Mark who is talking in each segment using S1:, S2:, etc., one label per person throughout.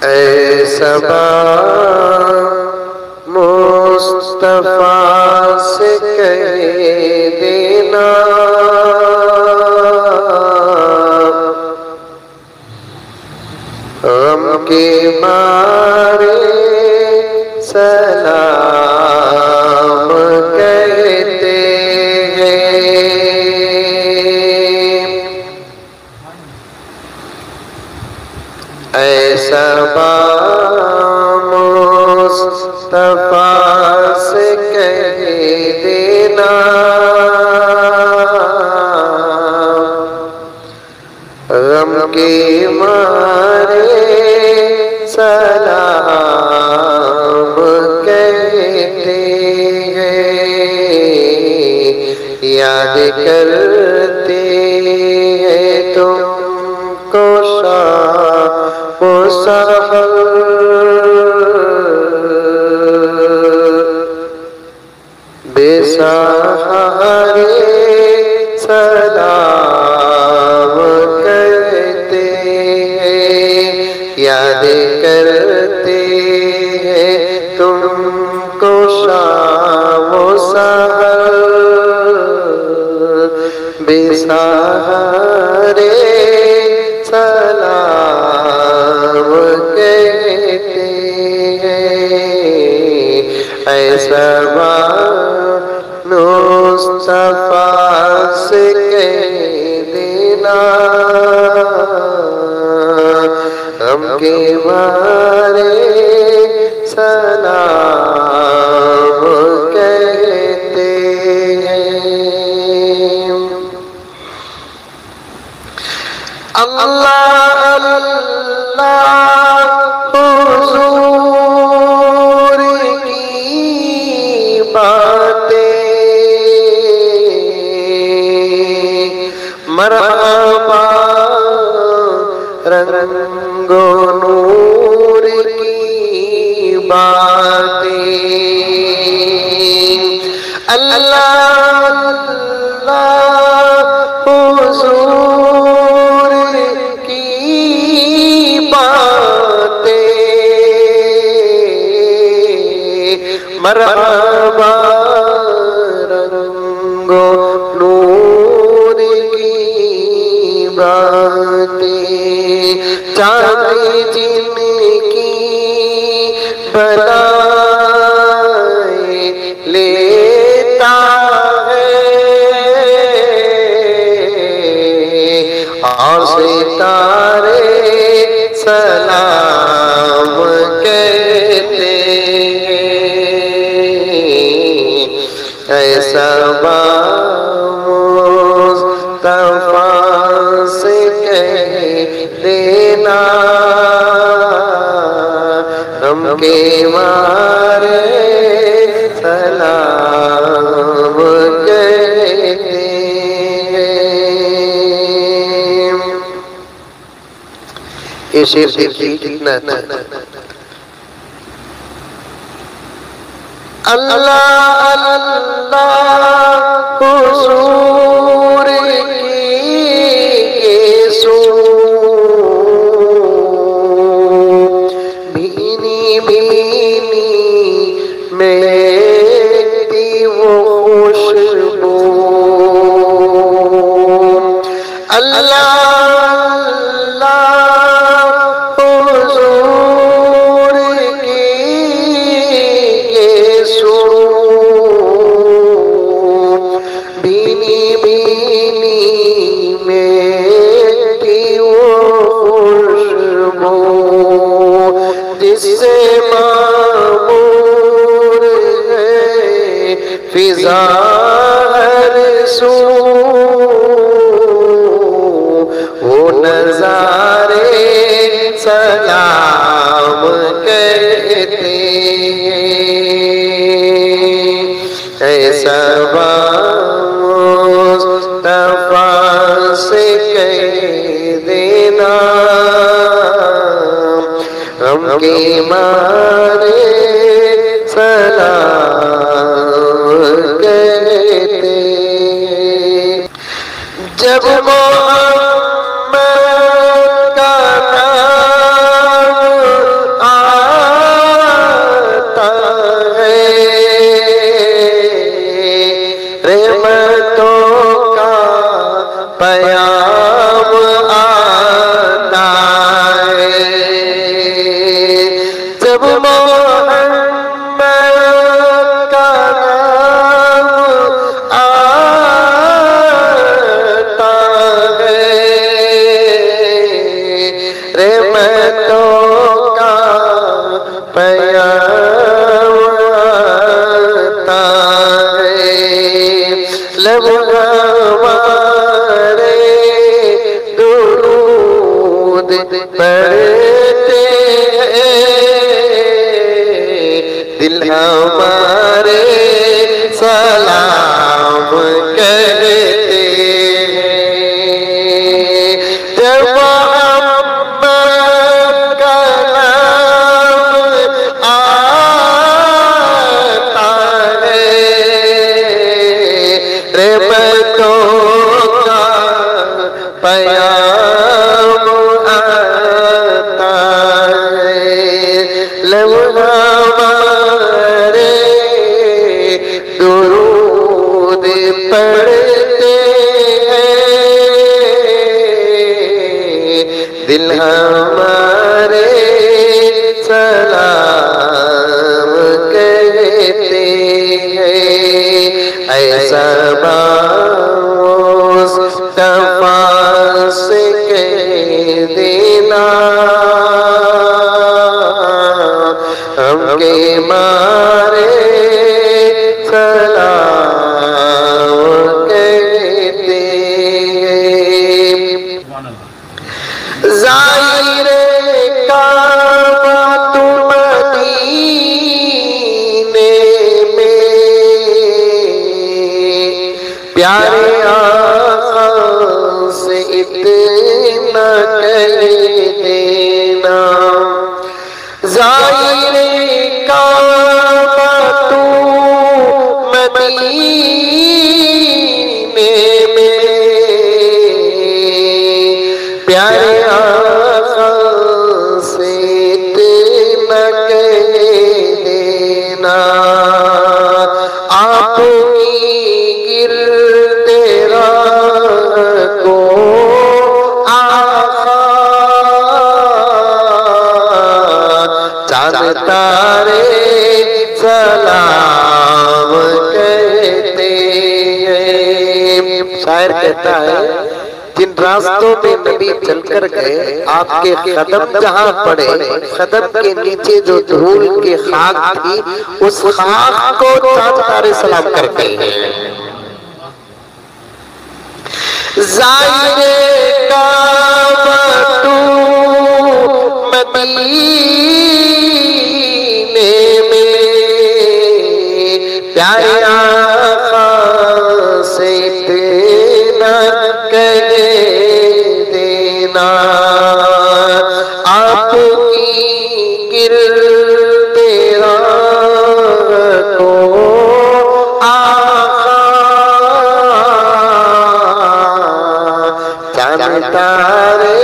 S1: ऐ सबा मुस्तफा से कह देना गम के मारे सलाम कहते हैं। ऐसा मुस्तफा से कह देना गम के मारे सलाम कहते हैं। याद करते हैं तुमको मुसहर बेसहारे सलाम करते हैं। याद करते हैं तुमको शामो सहर बेसहारे सलाम कहते हैं। ऐसा मुस्तफा से कह देना गम के मारे सलाम कहते हैं। अल्लाह अल्लाह हुजूर की बातें मरहबा रंगो नूर की बातें। अल्लाह अल्लाह हुजूर की बातें मरहबा रंगो नूर की बातें। चांदी जिनकी बनाए लेता है और सितारे सलाम कहते हैं। ऐसा मुस्तफा से कह देना गम के मारे सलाम कहते हैं। ये शेर देखिए कितना अच्छा। अल्लाह अल्लाह हुजूर की सो भीनी भीनी मेरी वो खुशबू। अल्लाह जिससे मामूर है फिजा हर सू वो नजारे सलाम कहते हैं। ऐसा मुस्तफा से कह देना गम के मारे सलाम कहते हैं। जब मोहम्मद का नाम चांद तारे सलाम कहते हैं। शायर कहता है जिन रास्तों में नबी चलकर गए, आपके कदम जहां पड़े, कदम के नीचे जो धूल की खाक थी, उस खाक को चांद तारे सलाम करते हैं। ज़ाहिरे काबा तू मदीने में, प्यारे आका से इतना कह देना, आपकी गिरते राह को चांद तारे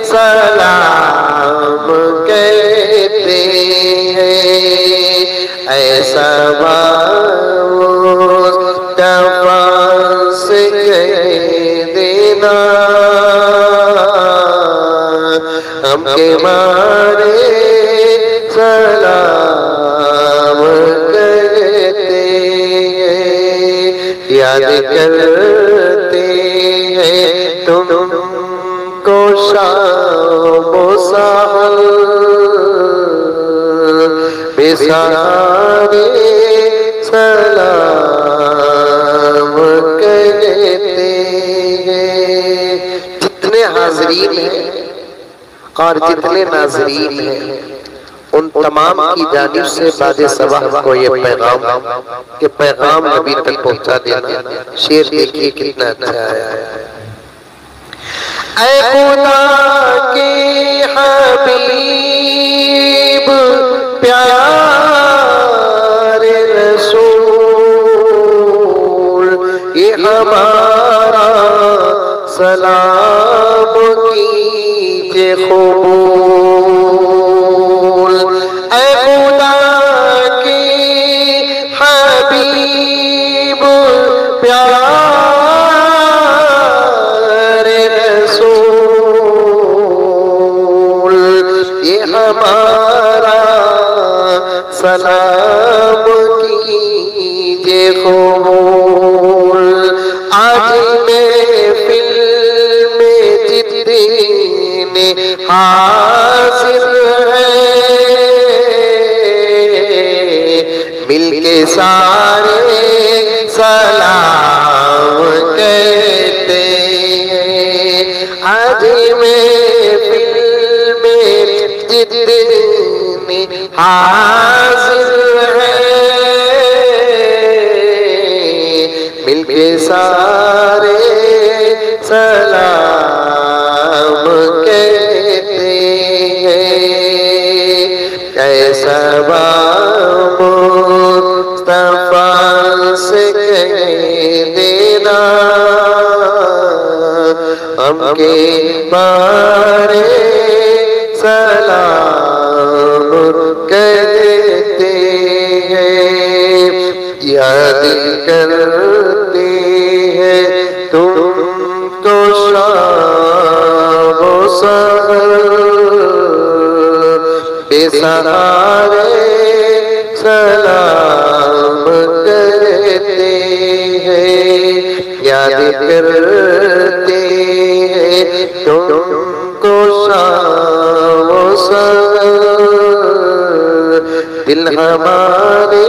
S1: सलाम कहते हैं। ऐसा मुस्तफा से कह देना, हमके मारे सलाम कहते हैं। याद करते हैं तुमको शाम साहल, बेसहारे सलाम कहते हैं। जितने हाज़रीन हैं और जितने नाज़रीन हैं, उन तमाम की जानिब से बादे सबाह को ये पैगाम नबी तक पहुंचा देना। शेर देखिए कितना अच्छा है। ऐ खुदा के हबीब प्यारे रसूल, ये हमारा सलाम कीजिए कबूल। ऐ खुदा के हबीब प्यारे रसूल, ये हमारा सलाम कीजिए कबूल। आज महफिल में जितने हाजिर हैं, मिलके सारे सलाम कहते हैं। आज महफिल में जितने हाजिर हैं, मिलके सारे सलाम कहते हैं। ऐसा मुस्तफा से कह देना, हमके मारे सलाम कहते हैं। याद करते हैं तुमको शाम सहर, बेसहारे सलाम कहते हैं। याद करते हैं तुमको शाम सहर, दिल हमारे